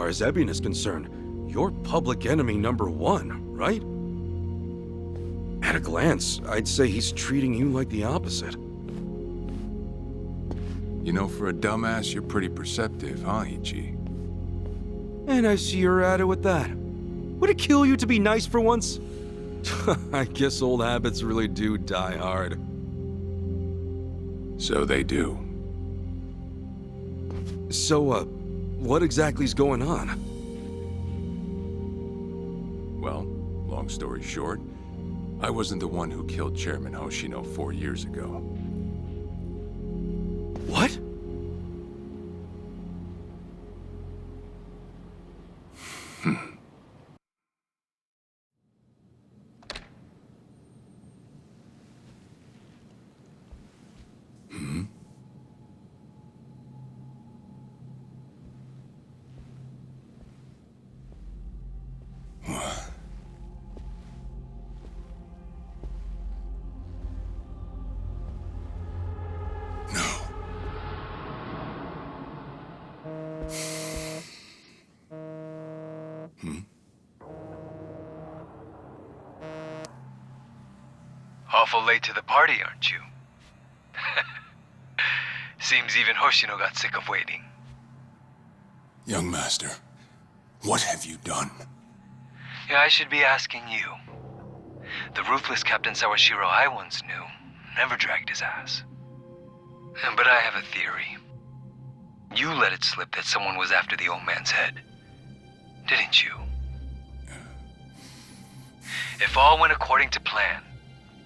far as Ebin is concerned, you're public enemy #1, right? At a glance, I'd say he's treating you like the opposite. You know, for a dumbass, you're pretty perceptive, huh, Ichi? And I see you're at it with that. Would it kill you to be nice for once? I guess old habits really do die hard. So they do. So, what exactly's going on? Well, long story short, I wasn't the one who killed Chairman Hoshino 4 years ago. What? Awful late to the party, aren't you? Seems even Hoshino got sick of waiting. Young master, what have you done? Yeah, I should be asking you. The ruthless Captain Sawashiro I once knew never dragged his ass. But I have a theory. You let it slip that someone was after the old man's head, didn't you? If all went according to plan,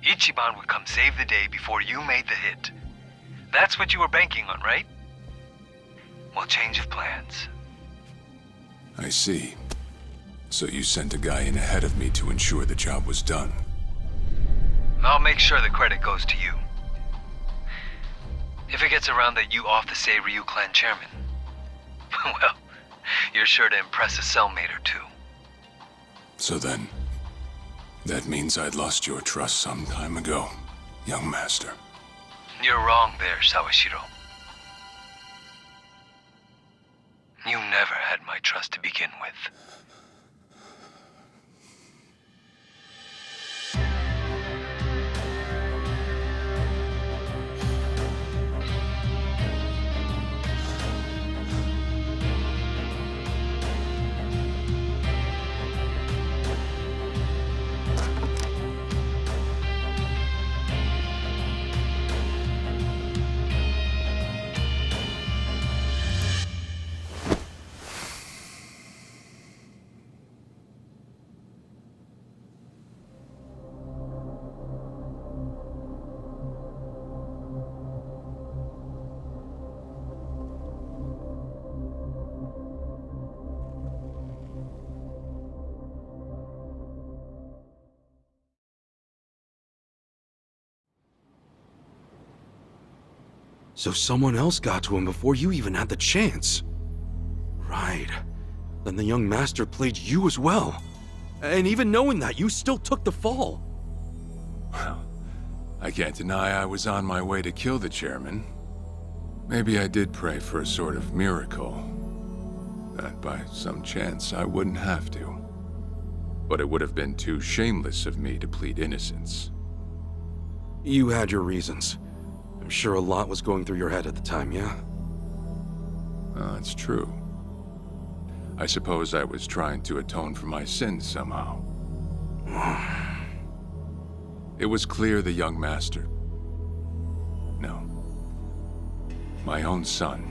Ichiban would come save the day before you made the hit. That's what you were banking on, right? Well, change of plans. I see. So you sent a guy in ahead of me to ensure the job was done. I'll make sure the credit goes to you. If it gets around that you off the Seiryu clan chairman, well, you're sure to impress a cellmate or two. So then, that means I'd lost your trust some time ago, young master. You're wrong there, Sawashiro. You never had my trust to begin with. So someone else got to him before you even had the chance. Right. Then the young master played you as well. And even knowing that, you still took the fall. Well, I can't deny I was on my way to kill the chairman. Maybe I did pray for a sort of miracle. That by some chance I wouldn't have to. But it would have been too shameless of me to plead innocence. You had your reasons. I'm sure a lot was going through your head at the time, yeah? That's true. I suppose I was trying to atone for my sins somehow. It was clear the young master... No. My own son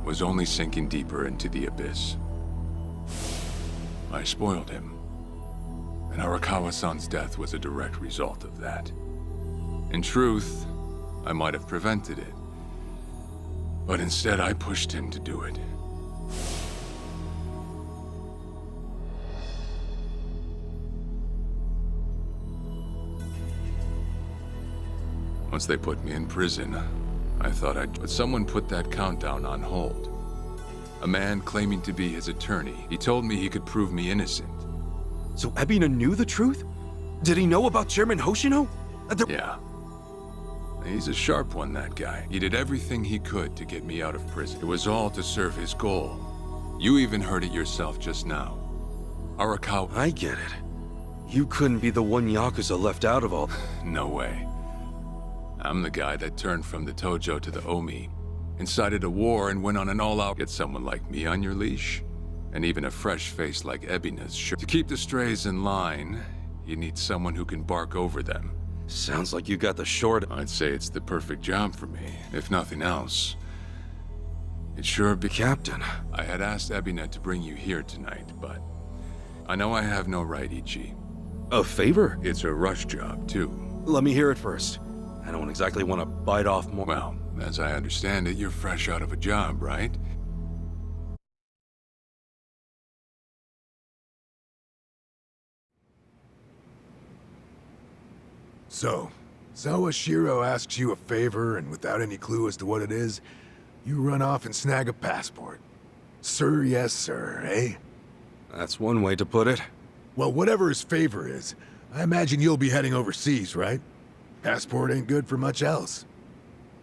was only sinking deeper into the abyss. I spoiled him. And Arakawa-san's death was a direct result of that. In truth, I might have prevented it. But instead, I pushed him to do it. Once they put me in prison, I thought But someone put that countdown on hold. A man claiming to be his attorney. He told me he could prove me innocent. So Ebina knew the truth? Did he know about Chairman Hoshino? Yeah. He's a sharp one, that guy. He did everything he could to get me out of prison. It was all to serve his goal. You even heard it yourself just now. Arakawa... I get it. You couldn't be the one Yakuza left out of all. No way. I'm the guy that turned from the Tojo to the Omi, incited a war and went on an all-out... Get someone like me on your leash, and even a fresh face like Ebina's sure. To keep the strays in line, you need someone who can bark over them. Sounds like you got the short. I'd say it's the perfect job for me, if nothing else. It sure be... Captain. I had asked Ebina to bring you here tonight, but I know I have no right, Ichi. A favor? It's a rush job, too. Let me hear it first. I don't exactly want to bite off more. Well, as I understand it, you're fresh out of a job, right? So, Sawashiro asks you a favor, and without any clue as to what it is, you run off and snag a passport. Sir, yes, sir, eh? That's one way to put it. Well, whatever his favor is, I imagine you'll be heading overseas, right? Passport ain't good for much else.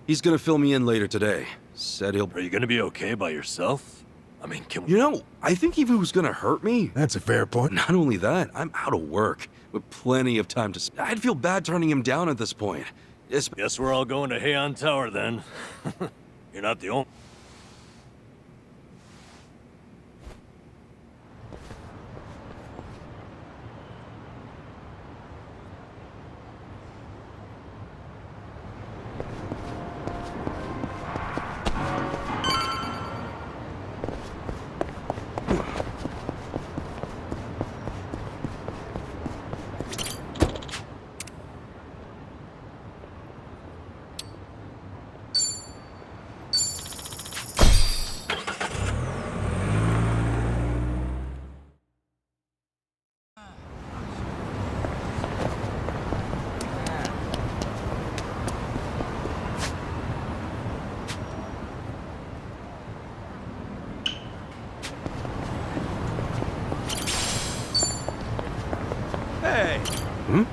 He's gonna fill me in later today. Said he'll... Are you gonna be okay by yourself? I mean, can we... You know, I think if he was gonna hurt me... That's a fair point. Not only that, I'm out of work, with plenty of time to... I'd feel bad turning him down at this point. Guess we're all going to Heian Tower then. You're not the only... Hey! Hmm?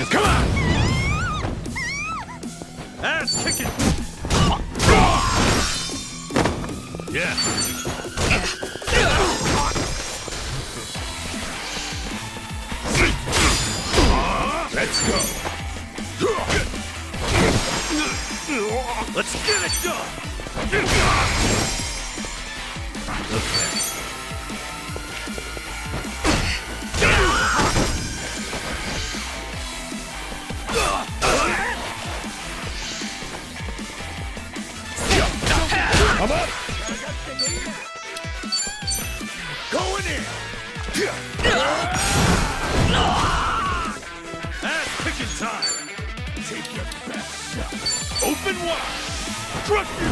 Come on! Ass kicking! Yeah. Let's go. Let's get it done! Okay. I'm up. Going in. Ass kicking time! Take your best shot. Open wide! Crush you!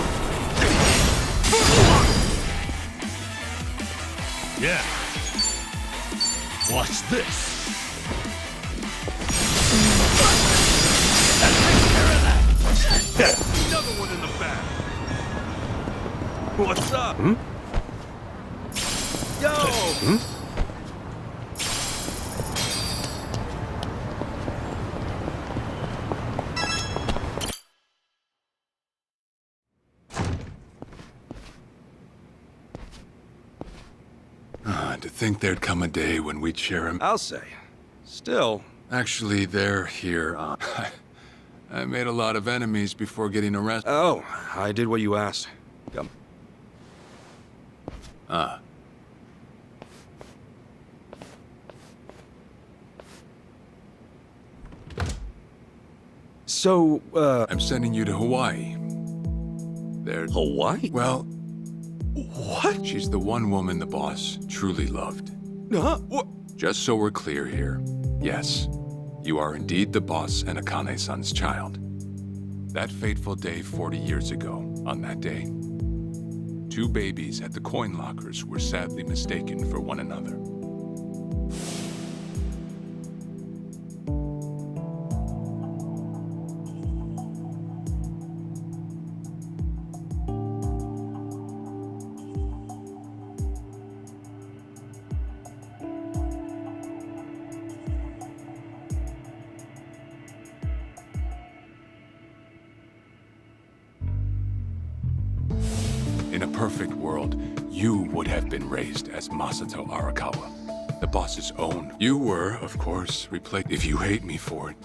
Yeah. Watch this. That takes care of that. Another one in the back. What's up? Hmm? Yo! Hmm? To think there'd come a day when we'd share him. I'll say. Still... Actually, they're here. I made a lot of enemies before getting arrested. Oh, I did what you asked. Come. Ah. So, I'm sending you to Hawaii. There. Hawaii? Well, What? she's the one woman the boss truly loved. Huh? What? Just so we're clear here, yes, you are indeed the boss and Akane-san's child. That fateful day 40 years ago, on that day, 2 babies at the coin lockers were sadly mistaken for one another. In a perfect world, you would have been raised as Masato Arakawa, the boss's own. You were, of course, replaced. If you hate me for it,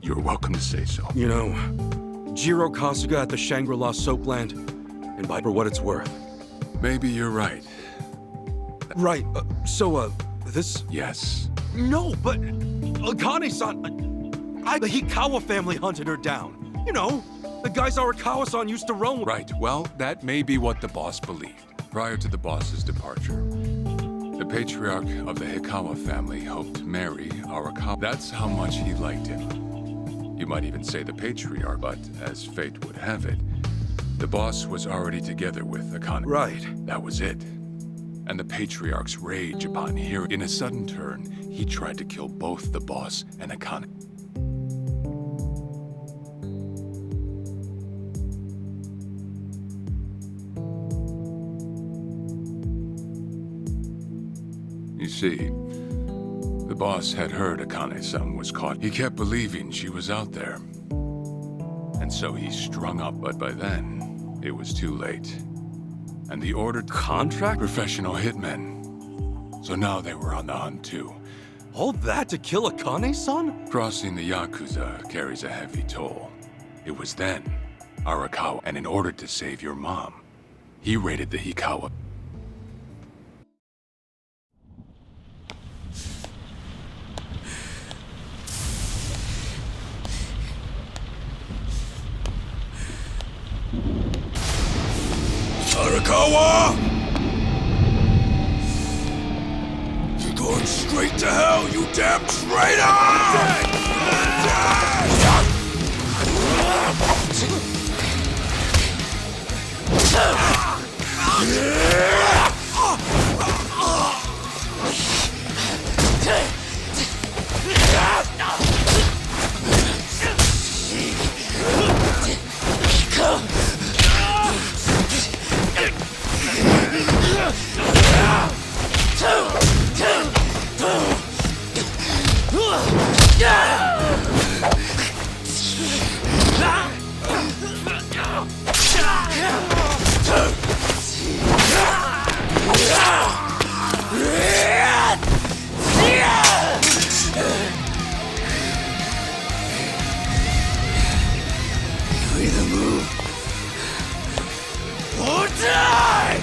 you're welcome to say so. You know, Jiro Kasuga at the Shangri-La Soapland, and by for what it's worth. Maybe you're right. Right, this... Yes. No, but Akane-san, the Hikawa family hunted her down. You know, the guys Arakawa-san used to roam with. Right, well, that may be what the boss believed. Prior to the boss's departure, the patriarch of the Hikawa family hoped to marry Arakawa. That's how much he liked him. You might even say the patriarch, but as fate would have it, the boss was already together with Akane. Right. That was it. And the patriarch's rage upon hearing, in a sudden turn, he tried to kill both the boss and Akane. You see, the boss had heard Akane-san was caught. He kept believing she was out there. And so he strung up, but by then, it was too late. And the ordered Contract? professional hitmen. So now they were on the hunt too. All that to kill Akane-san? Crossing the Yakuza carries a heavy toll. It was then, Arakawa, and in order to save your mom, he raided the Hikawa. Arakawa! You're going straight to hell, you damn traitor! You either move or die!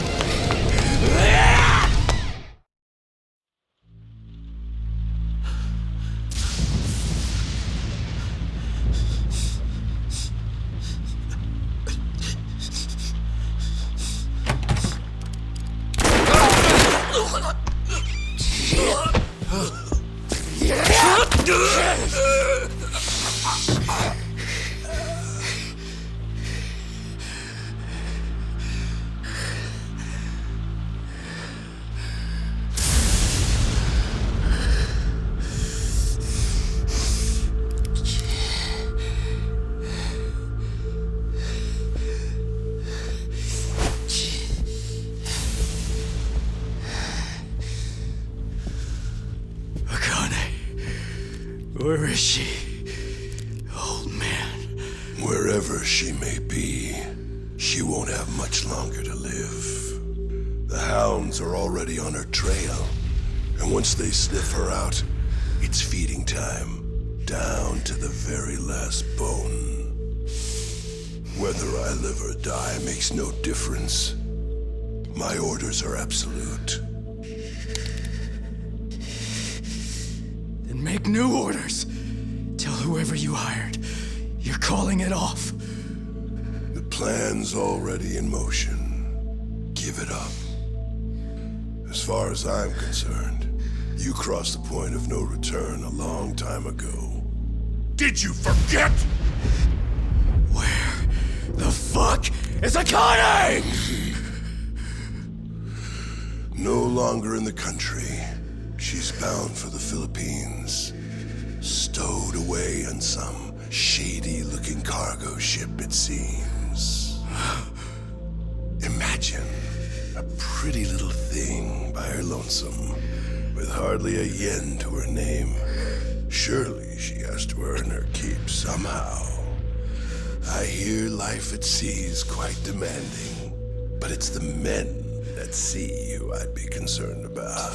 Where is she, old man? Wherever she may be, she won't have much longer to live. The hounds are already on her trail, and once they sniff her out, it's feeding time, down to the very last bone. Whether I live or die makes no difference. My orders are absolute. Make new orders. Tell whoever you hired, you're calling it off. The plan's already in motion. Give it up. As far as I'm concerned, you crossed the point of no return a long time ago. Did you forget? Where the fuck is Akane? No longer in the country. She's bound for the Philippines, stowed away on some shady-looking cargo ship, it seems. Imagine a pretty little thing by her lonesome, with hardly a yen to her name. Surely she has to earn her keep somehow. I hear life at sea is quite demanding, But it's the men at sea who I'd be concerned about.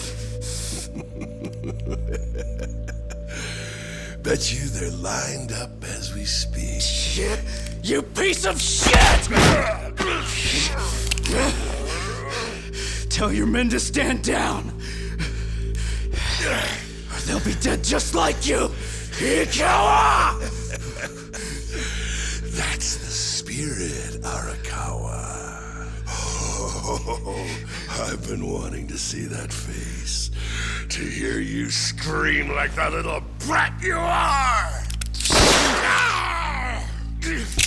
Bet you they're lined up as we speak. Shit! You piece of shit! Tell your men to stand down. Or they'll be dead just like you! Ikawa! That's the spirit, Arakawa. Oh, I've been wanting to see that face. To hear you scream like the little brat you are!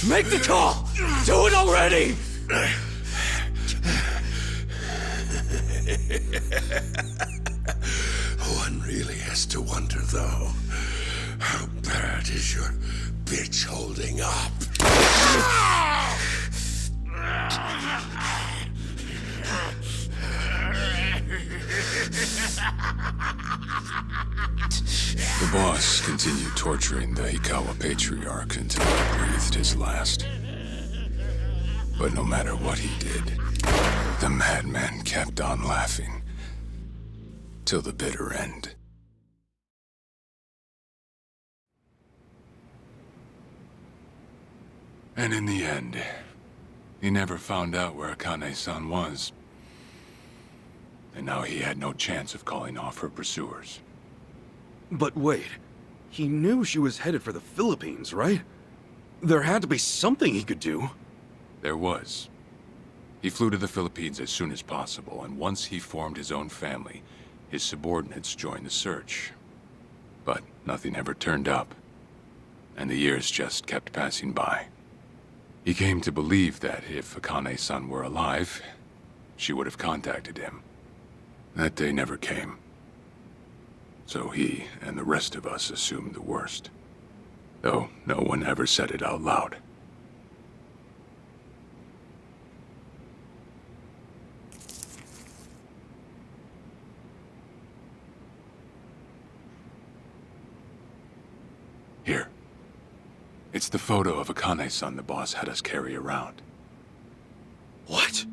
Make the call! Do it already! One really has to wonder, though, how bad is your bitch holding up? The boss continued torturing the Ikawa patriarch until he breathed his last. But no matter what he did, the madman kept on laughing. Till the bitter end. And in the end, he never found out where Akane-san was. And now he had no chance of calling off her pursuers. But wait, he knew she was headed for the Philippines, right? There had to be something he could do. There was. He flew to the Philippines as soon as possible, and once he formed his own family, his subordinates joined the search. But nothing ever turned up, and the years just kept passing by. He came to believe that if Akane-san were alive, she would have contacted him. That day never came. So he and the rest of us assumed the worst. Though no one ever said it out loud. Here. It's the photo of Akane-san the boss had us carry around. What?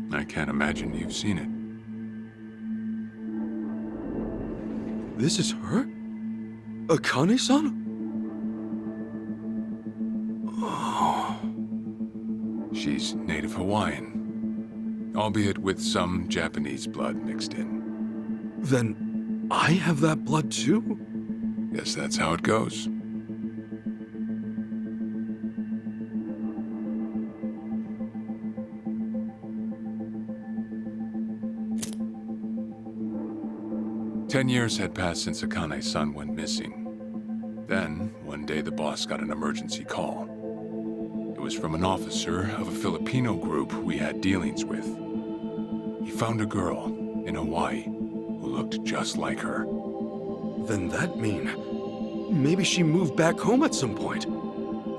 I can't imagine you've seen it. This is her? Akane-san? She's native Hawaiian, albeit with some Japanese blood mixed in. Then I have that blood too? Guess that's how it goes. Ten years had passed since Akane-san went missing. Then, one day the boss got an emergency call. It was from an officer of a Filipino group we had dealings with. He found a girl in Hawaii who looked just like her. Then that mean maybe she moved back home at some point.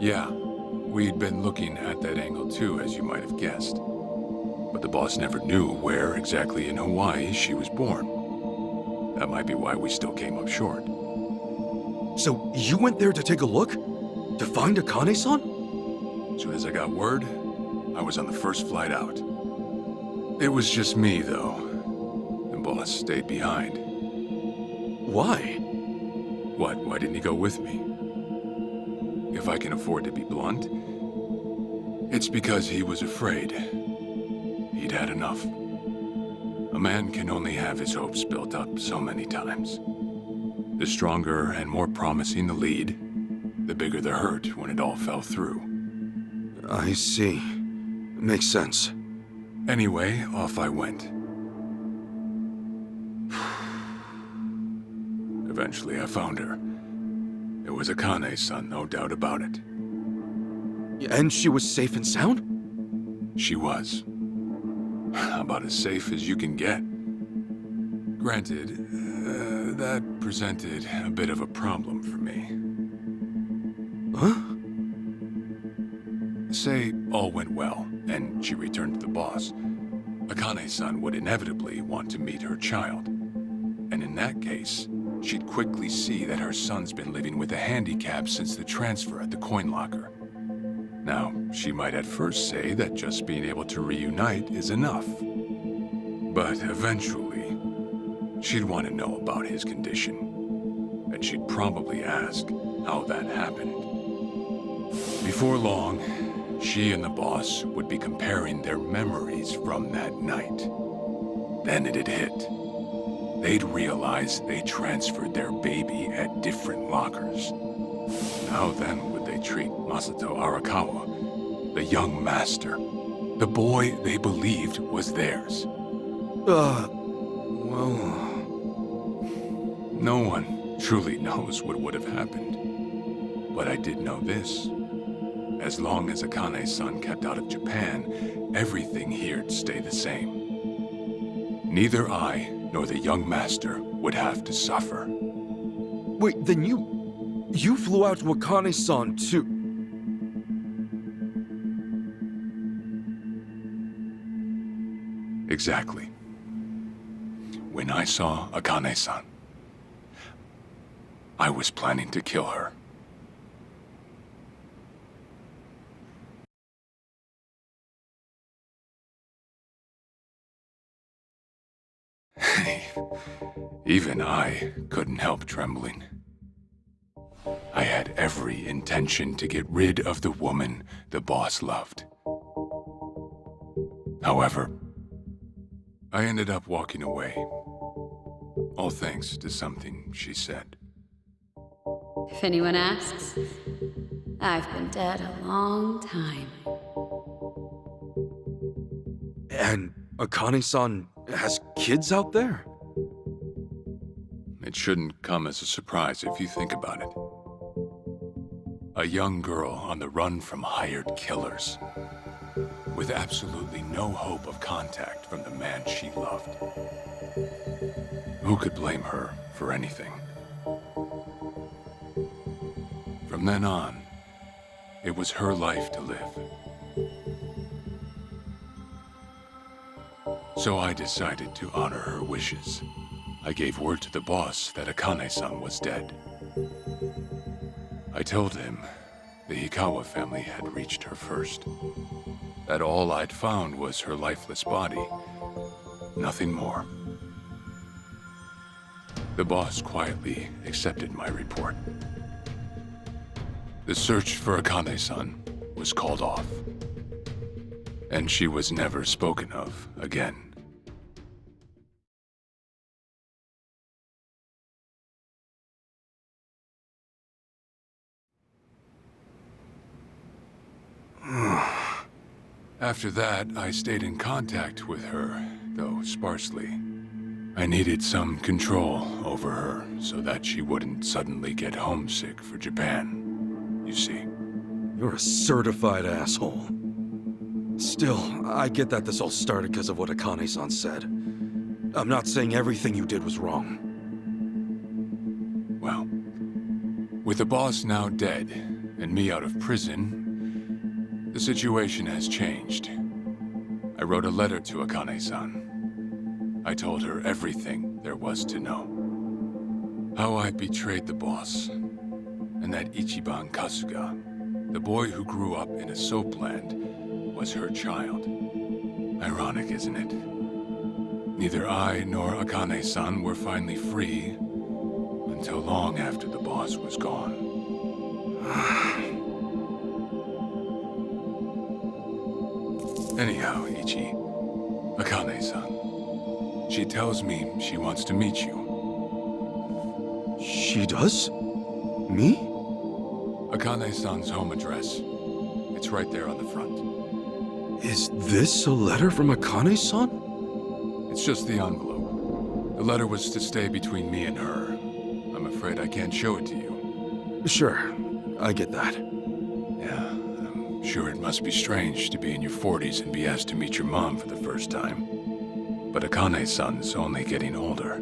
Yeah, we'd been looking at that angle too, as you might have guessed. But the boss never knew where exactly in Hawaii she was born. That might be why we still came up short. So you went there to take a look? To find Akane-san? As soon as I got word, I was on the first flight out. It was just me, though. The boss stayed behind. Why? What? Why didn't he go with me? If I can afford to be blunt, it's because he was afraid. He'd had enough. A man can only have his hopes built up so many times. The stronger and more promising the lead, the bigger the hurt when it all fell through. I see. Makes sense. Anyway, off I went. Eventually I found her. It was Akane-san, no doubt about it. And she was safe and sound? She was. About as safe as you can get. Granted, that presented a bit of a problem for me. Huh? Say all went well, and she returned to the boss. Akane-san would inevitably want to meet her child. And in that case, she'd quickly see that her son's been living with a handicap since the transfer at the coin locker. Now, she might at first say that just being able to reunite is enough. But eventually, she'd want to know about his condition. And she'd probably ask how that happened. Before long, she and the boss would be comparing their memories from that night. Then it'd hit. They'd realize they transferred their baby at different lockers. How then would they treat Masato Arakawa, the young master, the boy they believed was theirs? Well... No one truly knows what would have happened. But I did know this. As long as Akane-san kept out of Japan, everything here'd stay the same. Neither I nor the young master would have to suffer. Wait, then you flew out to Akane-san too? Exactly. When I saw Akane-san, I was planning to kill her. Even I couldn't help trembling. I had every intention to get rid of the woman the boss loved. However, I ended up walking away, all thanks to something she said. If anyone asks, I've been dead a long time. And Akane-san has kids out there? It shouldn't come as a surprise if you think about it. A young girl on the run from hired killers, with absolutely no hope of contact from the man she loved. Who could blame her for anything? From then on, it was her life to live. So I decided to honor her wishes. I gave word to the boss that Akane-san was dead. I told him the Hikawa family had reached her first. That all I'd found was her lifeless body. Nothing more. The boss quietly accepted my report. The search for Akane-san was called off. And she was never spoken of again. After that, I stayed in contact with her, though sparsely. I needed some control over her so that she wouldn't suddenly get homesick for Japan, you see. You're a certified asshole. Still, I get that this all started because of what Akane-san said. I'm not saying everything you did was wrong. Well, with the boss now dead and me out of prison, the situation has changed. I wrote a letter to Akane-san. I told her everything there was to know. How I betrayed the boss, and that Ichiban Kasuga, the boy who grew up in a soapland, was her child. Ironic, isn't it? Neither I nor Akane-san were finally free until long after the boss was gone. Anyhow, Ichi, Akane-san, she tells me she wants to meet you. She does? Me? Akane-san's home address. It's right there on the front. Is this a letter from Akane-san? It's just the envelope. The letter was to stay between me and her. I'm afraid I can't show it to you. Sure, I get that. Yeah, I'm sure it must be strange to be in your 40s and be asked to meet your mom for the first time. But Akane-san's only getting older.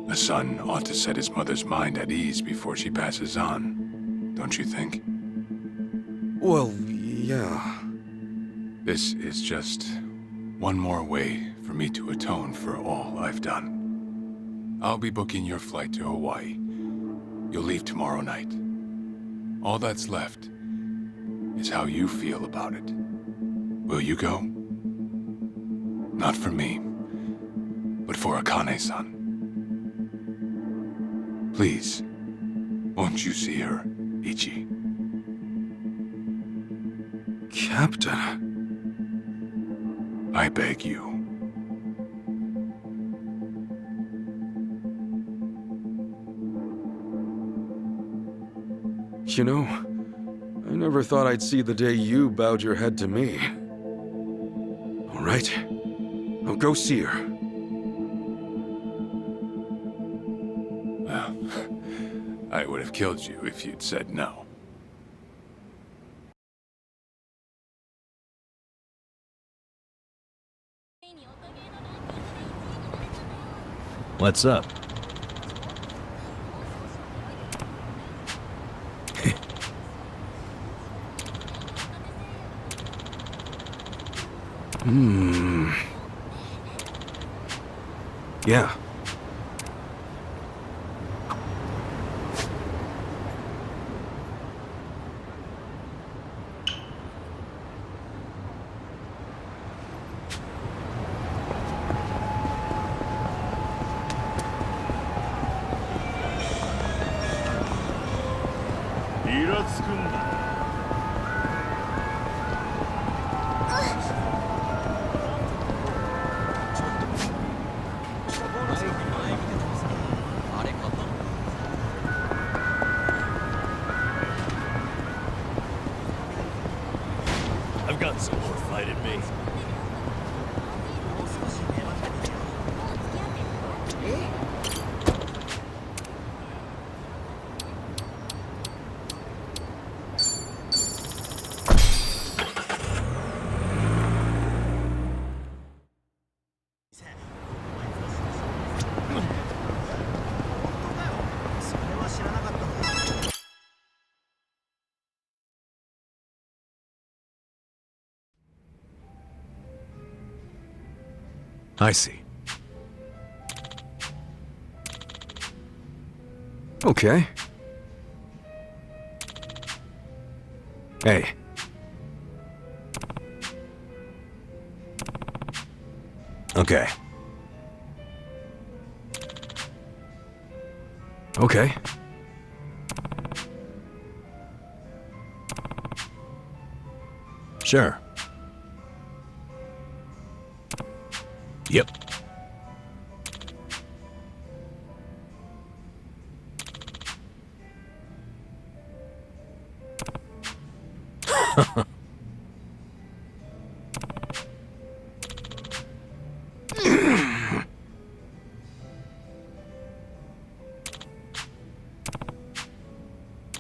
A son ought to set his mother's mind at ease before she passes on, don't you think? Well, yeah. This is just one more way for me to atone for all I've done. I'll be booking your flight to Hawaii. You'll leave tomorrow night. All that's left is how you feel about it. Will you go? Not for me, but for Akane-san. Please, won't you see her, Ichi? Captain. I beg you. You know, I never thought I'd see the day you bowed your head to me. All right, I'll go see her. Well, I would have killed you if you'd said no. What's up? Yeah. I've got some more fight in me. I see. Okay. Hey. Okay. Okay. Sure. Yep.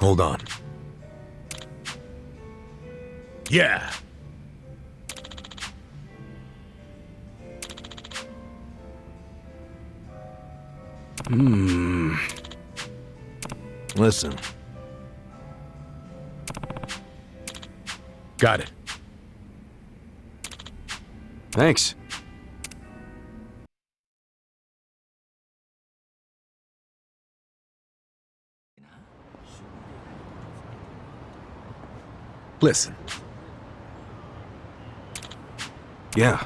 Hold on. Yeah. Listen. Got it. Thanks. Listen. Yeah.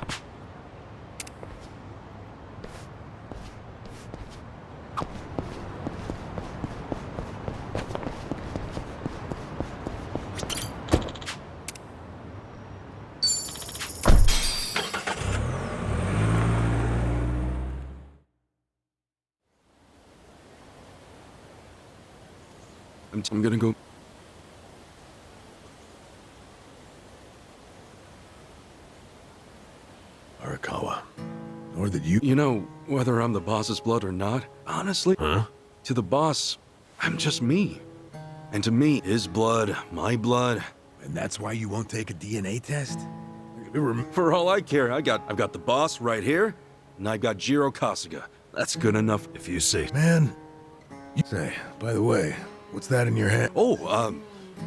I'm gonna go. Arakawa. Or that you... You know, whether I'm the boss's blood or not, honestly, Huh? to the boss, I'm just me. And to me, his blood, my blood. And that's why you won't take a DNA test? For all I care, I've got the boss right here, and I've got Jiro Kasuga. That's good enough if you say. Man, you say, by the way, what's that in your hand? Oh,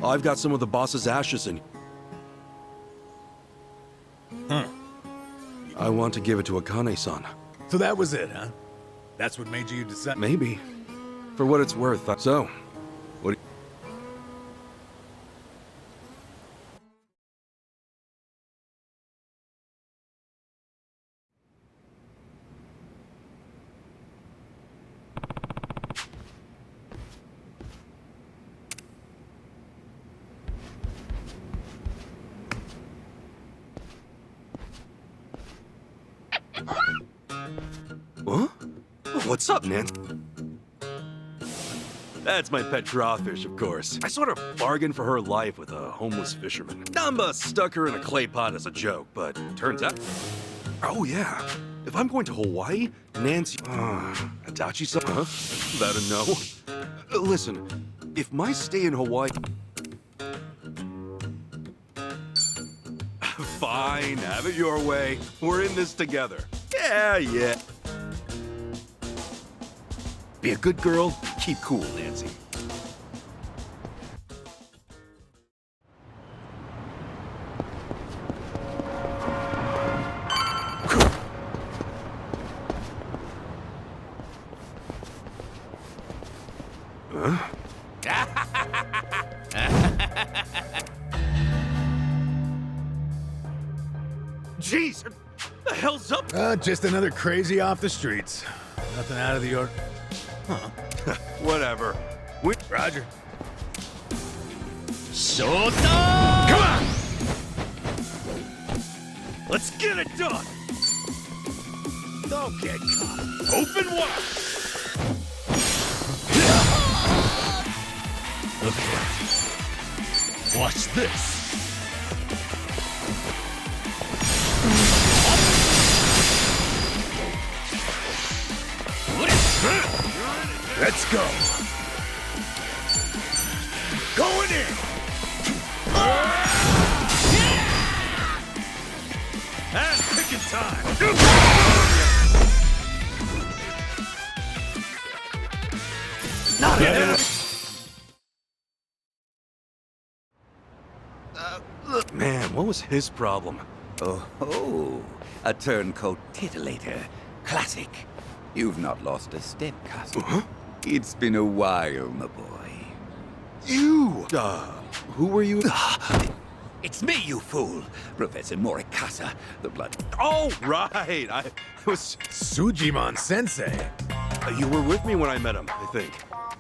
I've got some of the boss's ashes in. I want to give it to Akane-san. So that was it, huh? That's what made you decide? Maybe. For what it's worth. So, what? What's up, Nan? That's my pet crawfish, of course. I sort of bargained for her life with a homeless fisherman. Dumba stuck her in a clay pot as a joke, but turns out... Oh, yeah. If I'm going to Hawaii, Nancy... Adachi-san? Huh? That a no? Listen, if my stay in Hawaii... Fine, have it your way. We're in this together. Yeah. Be a good girl, keep cool, Nancy. Jeez, what the hell's up? Just another crazy off the streets. Nothing out of the ordinary. Whatever. Roger. Showtime! Come on! Let's get it done! Don't get caught. Open wide! Okay. Watch this. Let's go. Going in! And picking time! Not Man, what was his problem? Oh, a turncoat titillator. Classic. You've not lost a step, Kasuga. Huh? It's been a while, my boy. You! Who were you? It's me, you fool! Professor Morikasa, the blood... Oh, right! I was... Sujimon Sensei. You were with me when I met him, I think.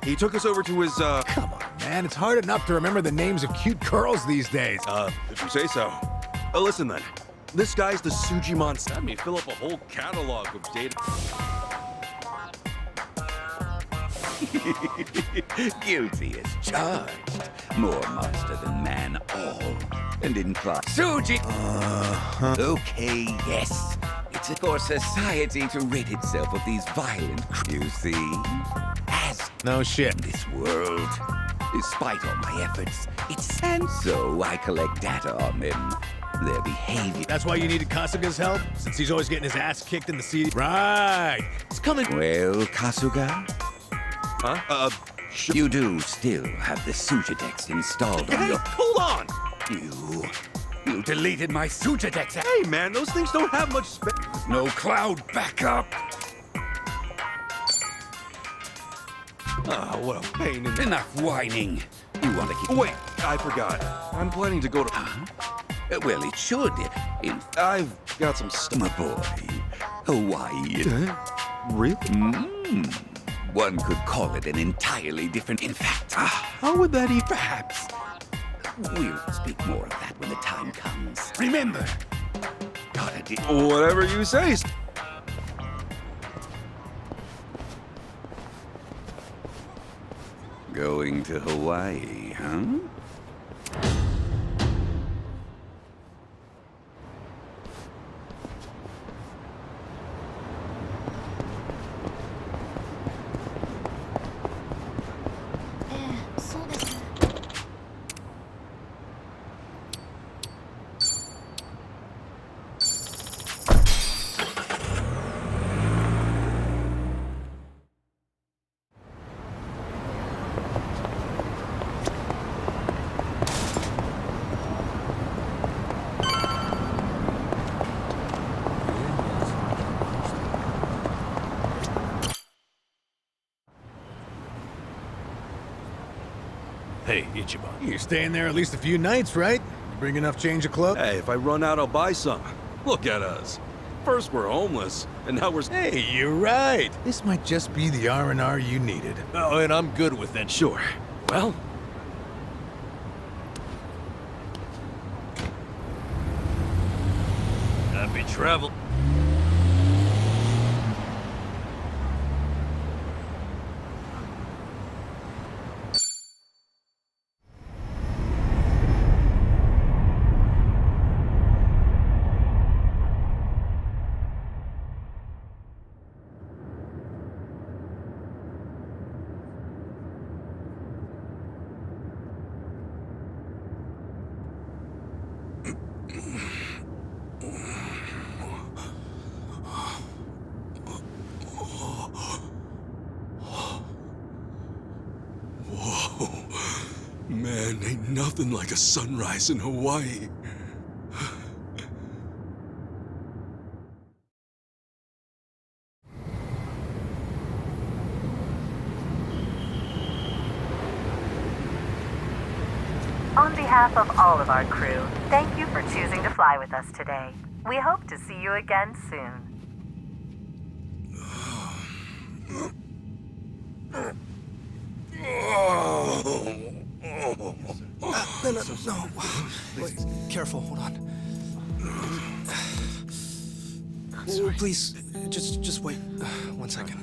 He took us over to his, Come on, man. It's hard enough to remember the names of cute girls these days. if you say so. Listen then. This guy's the Sujimon. Had me fill up a whole catalog of data. Guilty as charged. More monster than man, all. And in class. Suji! Okay, yes. It's for society to rid itself of these violent you see? As No shit. in this world, despite all my efforts, it's... And so I collect data on them. Their behavior. That's why you needed Kasuga's help? Since he's always getting his ass kicked in the CD. Right. It's coming. Well, Kasuga, Huh? you do still have the Sujadex installed on Hey, your... hold on! You deleted my Sujadex. Hey, man, those things don't have much space. No cloud backup. Oh, what a pain in the... Enough whining. You want to keep... Wait, I forgot. I'm planning to go to... Well, it should. I've got some stuff. My boy, Hawaii. Really? One could call it an entirely different... In fact, How would that even... perhaps we'll speak more of that when the time comes. Remember, gotta do... Whatever you say. Going to Hawaii, huh? Hey, Ichiban. You're staying there at least a few nights, right? Bring enough change of clothes? Hey, if I run out, I'll buy some. Look at us. First we're homeless, and now we're... Hey, you're right. This might just be the R&R you needed. Oh, and I'm good with that. Sure. Well... Happy travel. Man, ain't nothing like a sunrise in Hawaii. On behalf of all of our crew, thank you for choosing to fly with us today. We hope to see you again soon. No. Wait, careful, hold on. Oh, please, just wait 1 second.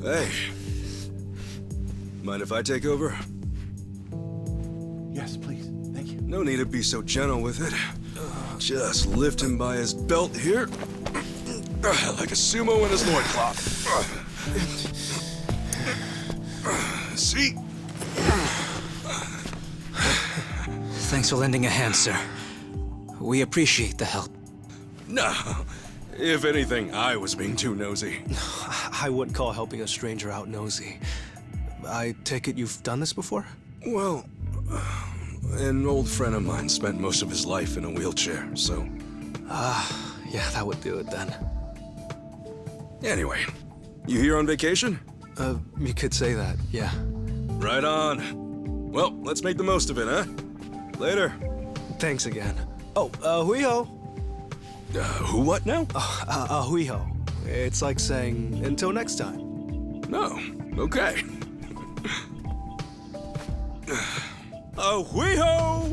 Hey. Mind if I take over? Yes, please. Thank you. No need to be so gentle with it. Just lift him by his belt here. Like a sumo in his loincloth. See? Thanks for lending a hand, sir. We appreciate the help. No. If anything, I was being too nosy. I wouldn't call helping a stranger out nosy. I take it you've done this before? Well, an old friend of mine spent most of his life in a wheelchair, so... Yeah, that would do it then. Anyway, you here on vacation? You could say that, yeah. Right on. Well, let's make the most of it, huh? Later. Thanks again. Oh, hui-ho. Who what now? Hui-ho. It's like saying, until next time. No. Okay. Hui-ho!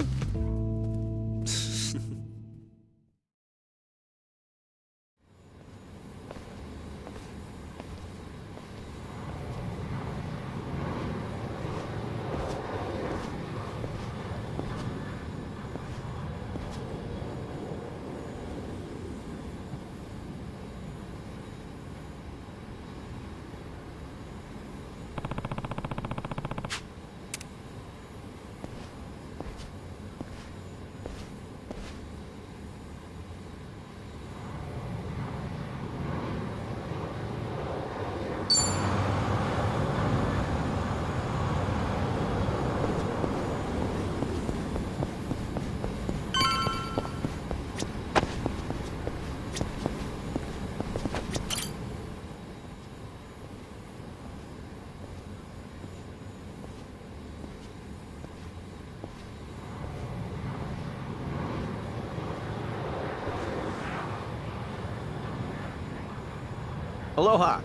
Aloha.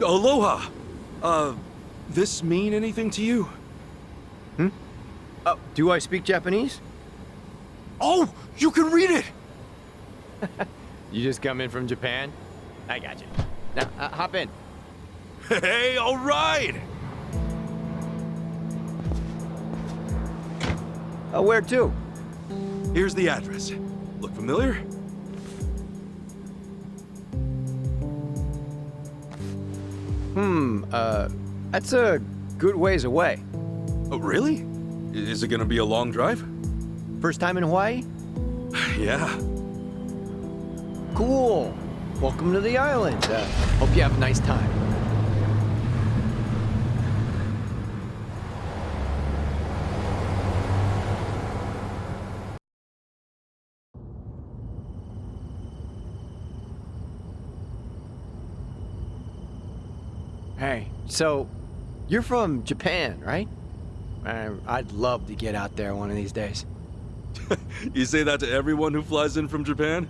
Aloha! This mean anything to you? Do I speak Japanese? Oh, you can read it! You just come in from Japan? I got you. Now, hop in. Hey, all right! Where to? Here's the address. Look familiar? That's a good ways away. Oh, really? Is it gonna be a long drive? First time in Hawaii? Yeah. Cool. Welcome to the island. Hope you have a nice time. Hey, so you're from Japan, right? I'd love to get out there one of these days. You say that to everyone who flies in from Japan?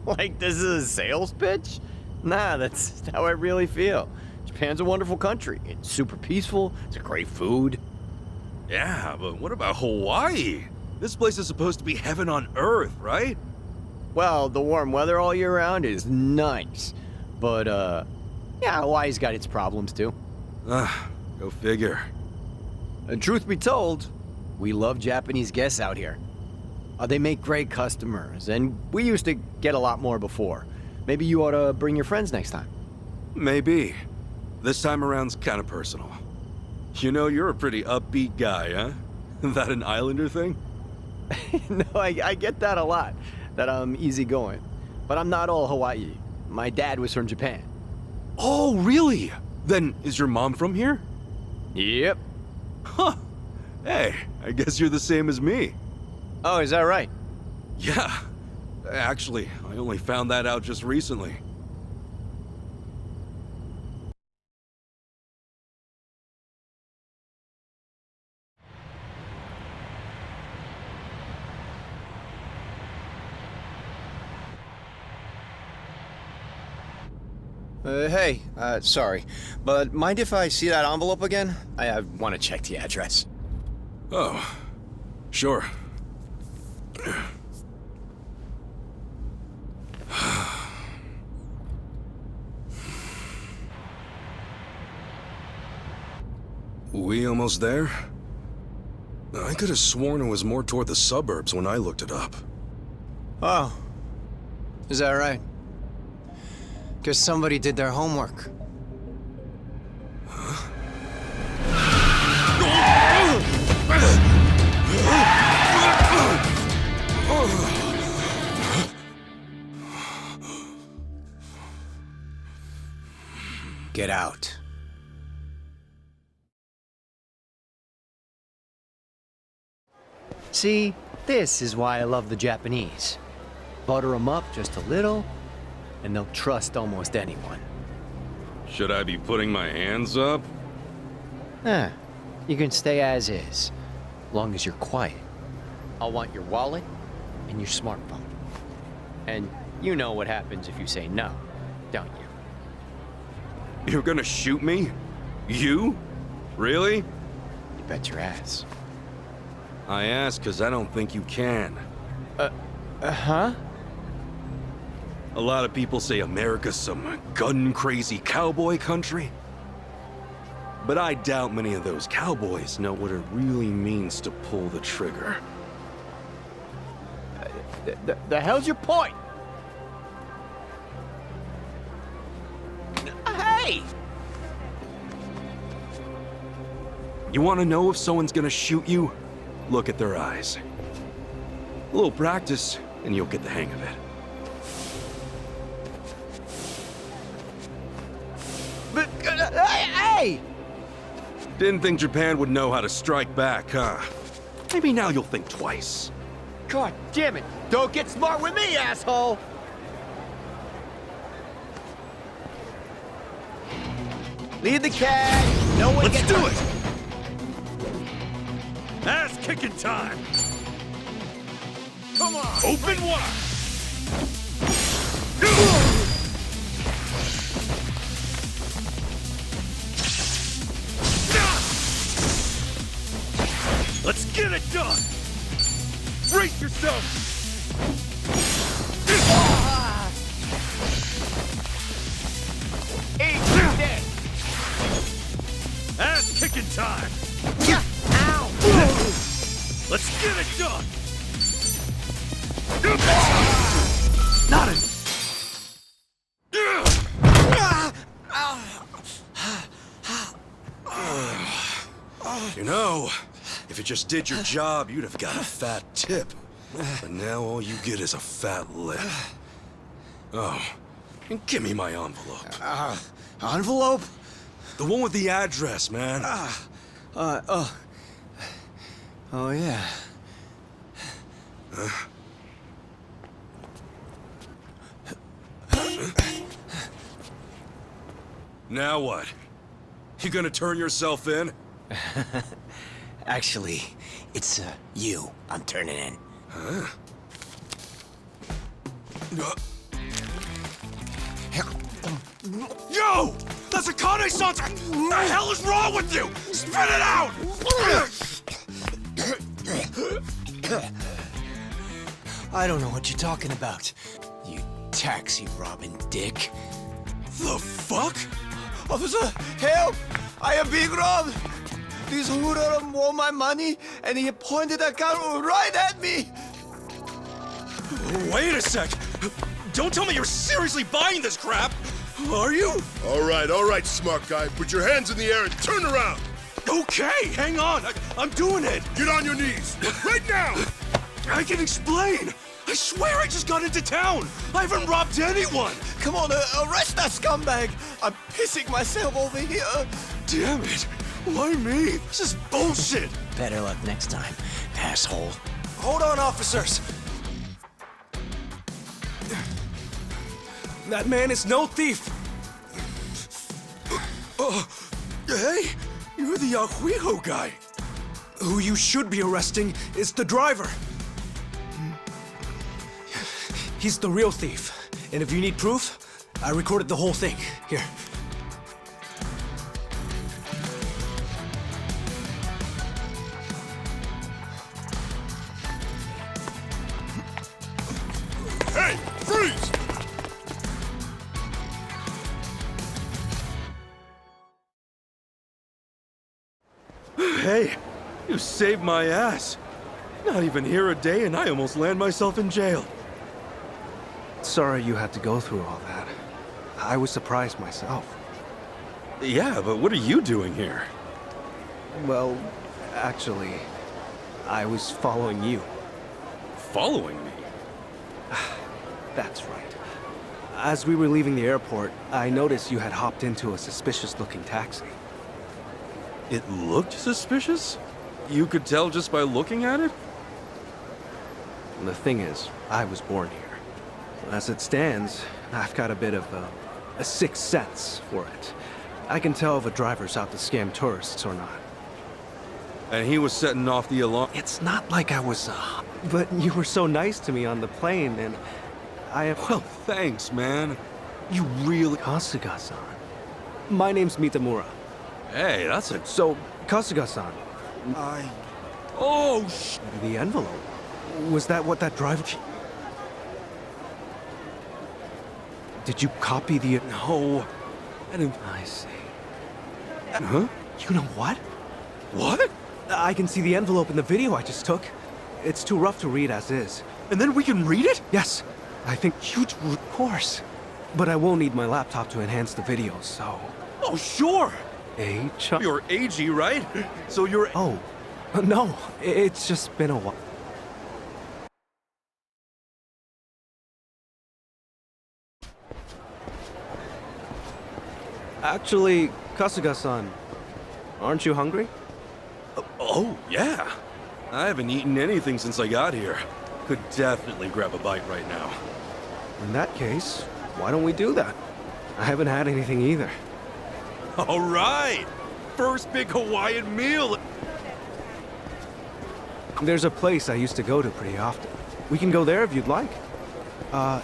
Like this is a sales pitch? Nah, that's how I really feel. Japan's a wonderful country. It's super peaceful. It's a great food. Yeah, but what about Hawaii? This place is supposed to be heaven on earth, right? Well, the warm weather all year round is nice. But, yeah, Hawaii's got its problems too. Go figure. And truth be told, we love Japanese guests out here. They make great customers, and we used to get a lot more before. Maybe you ought to bring your friends next time. Maybe. This time around's kind of personal. You know, you're a pretty upbeat guy, huh? That an Islander thing? No, I get that a lot, that I'm easygoing. But I'm not all Hawaii. My dad was from Japan. Oh, really? Then, is your mom from here? Yep. Huh. Hey, I guess you're the same as me. Oh, is that right? Yeah. Actually, I only found that out just recently. Hey, sorry, but mind if I see that envelope again? I want to check the address. Oh, sure. We almost there? I could have sworn it was more toward the suburbs when I looked it up. Oh. Is that right? Guess somebody did their homework. Get out. See, this is why I love the Japanese. Butter them up just a little, and they'll trust almost anyone. Should I be putting my hands up? You can stay as is, long as you're quiet. I'll want your wallet and your smartphone. And you know what happens if you say no, don't you? You're gonna shoot me? You? Really? You bet your ass. I ask because I don't think you can. Huh? A lot of people say America's some gun-crazy cowboy country. But I doubt many of those cowboys know what it really means to pull the trigger. The hell's your point? Hey! You want to know if someone's gonna shoot you? Look at their eyes. A little practice, and you'll get the hang of it. But, hey! Didn't think Japan would know how to strike back, huh? Maybe now you'll think twice. God damn it! Don't get smart with me, asshole! Lead the cash! No one Let's gets do hurt. it! Ass kicking time! Come on! Open wide! Let's get it done! Brace yourself! Ass kicking time! Ow! Let's get it done! Not it! You know, if you just did your job, you'd have got a fat tip. But now all you get is a fat lip. Oh, and give me my envelope. Envelope? The one with the address, man. Oh, yeah. Now what? You gonna turn yourself in? Actually, it's, you I'm turning in. Huh? Yo! That's a Kane-san's! What the hell is wrong with you? Spit it out! I don't know what you're talking about, you taxi-robbing dick. The fuck? Officer, help! I am being robbed! This hoodlum want my money, and he pointed a gun right at me! Wait a sec! Don't tell me you're seriously buying this crap! Are you? All right, smart guy. Put your hands in the air and turn around. Okay, hang on. I'm doing it. Get on your knees. Right now. I can explain. I swear I just got into town! I haven't robbed anyone! Come on, arrest that scumbag! I'm pissing myself over here. Damn it! Why me? This is bullshit! Better luck next time, asshole. Hold on, officers. That man is no thief. Hey, you're the Ajuijo guy. Who you should be arresting is the driver. He's the real thief. And if you need proof, I recorded the whole thing. Here. Hey, freeze! Hey, you saved my ass. Not even here a day and I almost land myself in jail. Sorry you had to go through all that. I was surprised myself. Yeah, but what are you doing here? Well, actually, I was following you. Following me? That's right. As we were leaving the airport, I noticed you had hopped into a suspicious-looking taxi. It looked suspicious? You could tell just by looking at it? The thing is, I was born here. As it stands, I've got a bit of a sixth sense for it. I can tell if a driver's out to scam tourists or not. And he was setting off the alarm. It's not like I was, but you were so nice to me on the plane, and I have... Well, thanks, man. You really... Kasuga-san. My name's Mitamura. Hey, that's a... So, Kasuga-san. Oh, The envelope. Was that what that driver... Did you copy the... No. I see. Huh? You know what? What? I can see the envelope in the video I just took. It's too rough to read as is. And then we can read it? Yes. I think you'd... Of course. But I will need my laptop to enhance the video, so... Oh, sure. You're AG, right? So you're... Oh. No. It's just been a while. Actually, Kasuga-san, aren't you hungry? Oh, yeah. I haven't eaten anything since I got here. Could definitely grab a bite right now. In that case, why don't we do that? I haven't had anything either. All right. First big Hawaiian meal. There's a place I used to go to pretty often. We can go there if you'd like.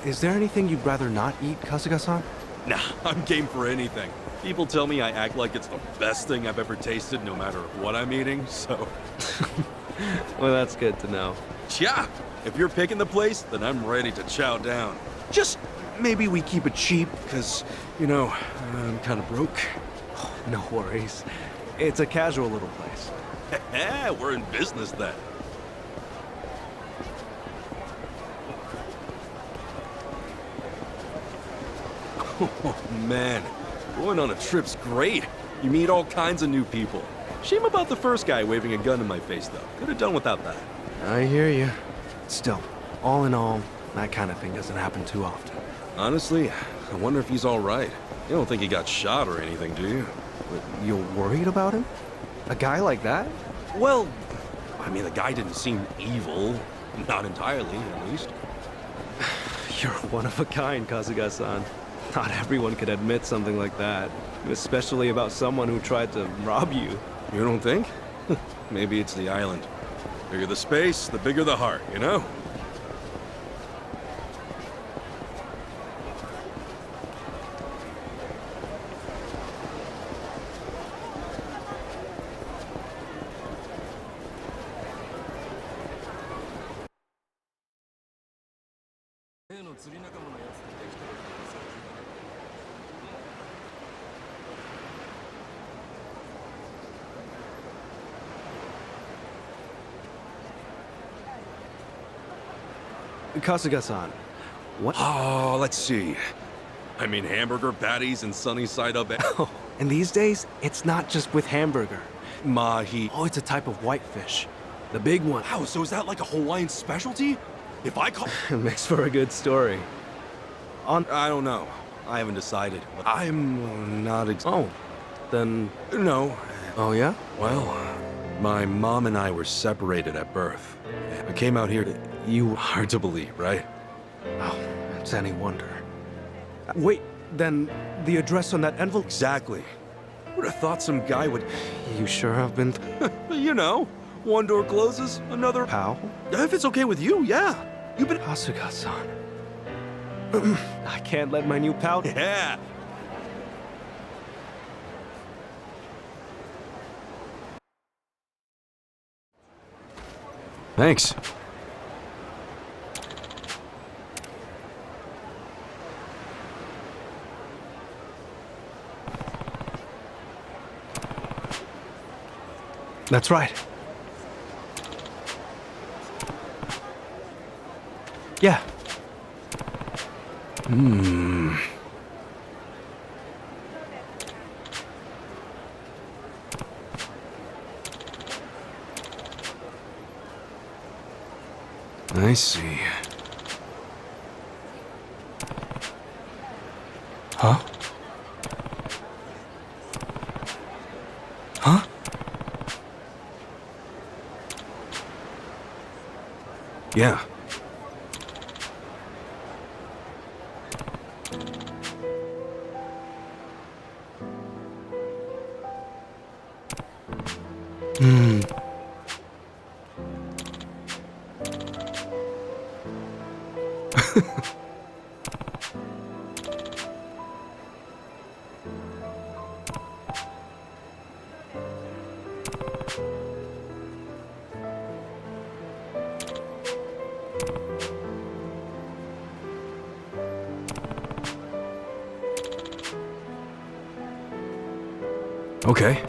Is there anything you'd rather not eat, Kasuga-san? Nah, I'm game for anything. People tell me I act like it's the best thing I've ever tasted, no matter what I'm eating, so... Well, that's good to know. Yeah, if you're picking the place, then I'm ready to chow down. Just maybe we keep it cheap, because, you know, I'm kind of broke. Oh, no worries. It's a casual little place. We're in business then. Oh, man. Going on a trip's great. You meet all kinds of new people. Shame about the first guy waving a gun in my face, though. Could have done without that. I hear you. Still, all in all, that kind of thing doesn't happen too often. Honestly, I wonder if he's all right. You don't think he got shot or anything, do you? But you're worried about him? A guy like that? Well, I mean, the guy didn't seem evil. Not entirely, at least. You're one of a kind, Kasuga-san. Not everyone could admit something like that, especially about someone who tried to rob you. You don't think? Maybe it's the island. Bigger the space, the bigger the heart, you know? Kasuga-san, what? Oh, let's see. I mean, hamburger patties and sunny side up. Oh, and these days, it's not just with hamburger. Mahi. Oh, it's a type of whitefish. The big one. Wow, so is that like a Hawaiian specialty? If I call... Makes for a good story. I don't know. I haven't decided. But I'm not Oh, then... No. Oh, yeah? Well, my mom and I were separated at birth. I came out here to... Hard to believe, right? Oh, it's any wonder. Wait, then the address on that envelope... Exactly. Would have thought some guy would... You sure have been... You know, one door closes, another... Pal? If it's okay with you, yeah. You've been... Asuka-san. I can't let my new pal... Yeah. Thanks. That's right. Yeah. I see. Huh? Huh? Yeah. Okay.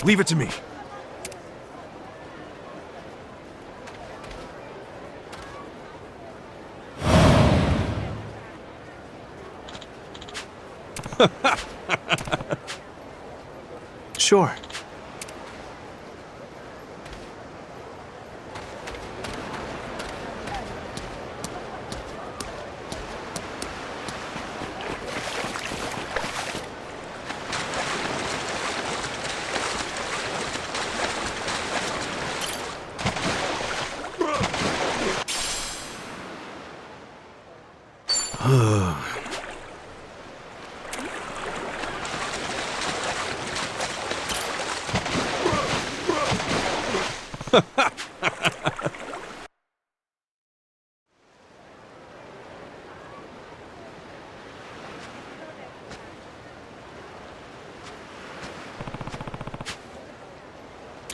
Leave it to me. Sure.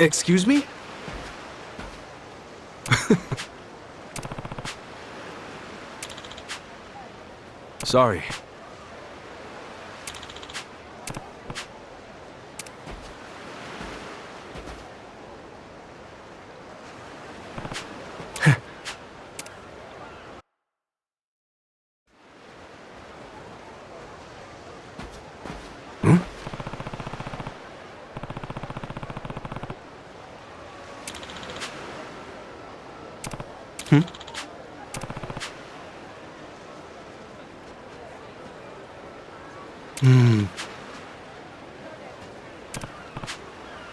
Excuse me? Sorry.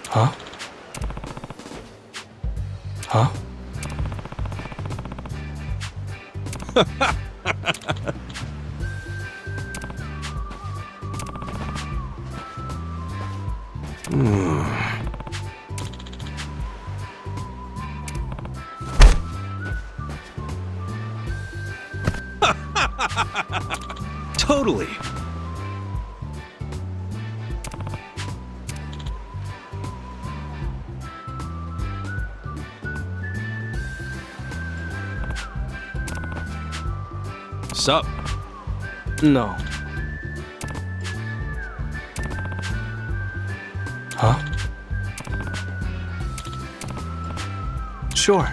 Huh? Huh? Totally. Sup? No. Sure.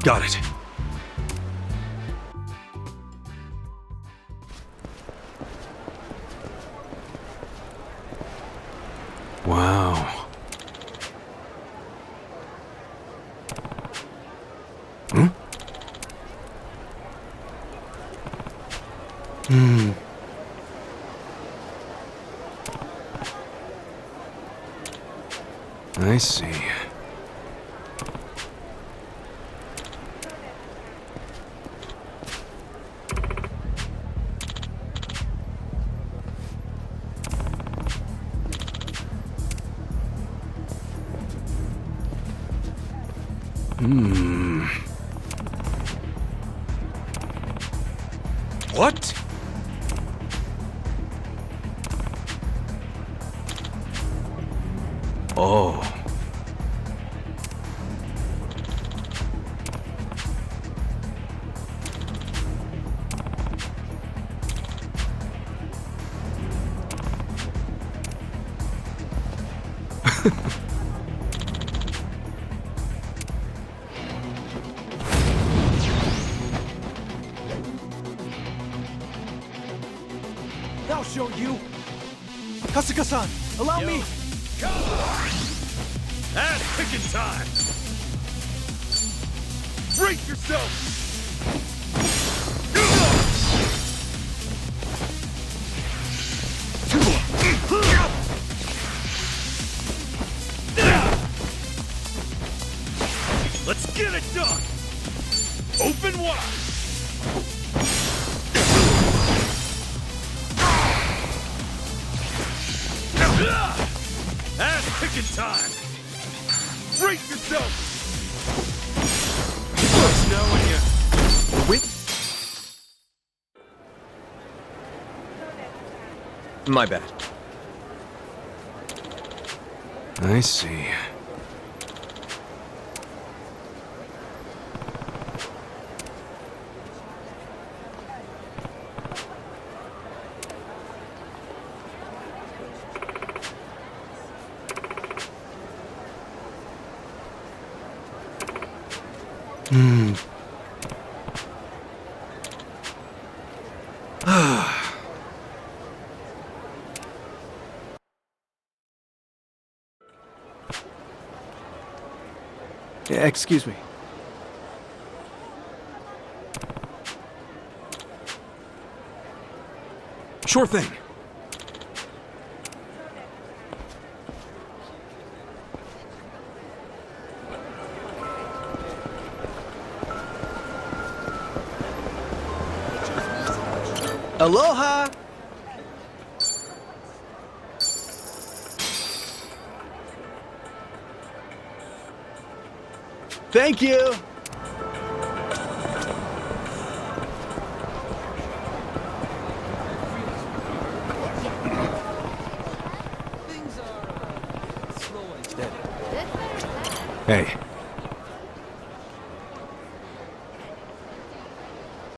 Got it. Wow. Hmm? Hmm. I see. Hmm. What? Oh. I'll show you. Kasuga-san, allow me. Ass kicking time! Brace yourself! Let's get it done! Open wide! Ass kicking time! Brace yourself! Let us know when you... Wait. My bad. I see. Hmm. Excuse me. Sure thing. Aloha! Thank you! Hey,